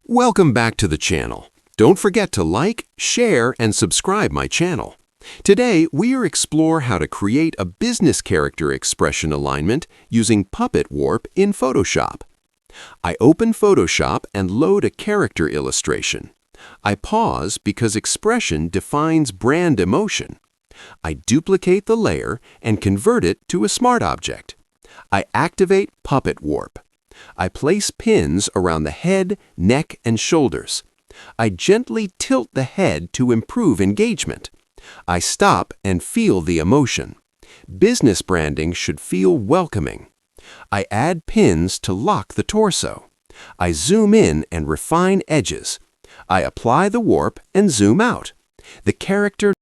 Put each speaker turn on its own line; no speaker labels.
Welcome back to the channel. Don't forget to like, share, and subscribe my channel. Today, we'll explore how to create a business character expression alignment using Puppet Warp in Photoshop. I open Photoshop and load a character illustration. I pause because expression defines brand emotion. I duplicate the layer and convert it to a smart object. I activate Puppet Warp. I place pins around the head, neck, and shoulders. I gently tilt the head to improve engagement. I stop and feel the emotion. Business branding should feel welcoming. I add pins to lock the torso. I zoom in and refine edges. I apply the warp and zoom out. The character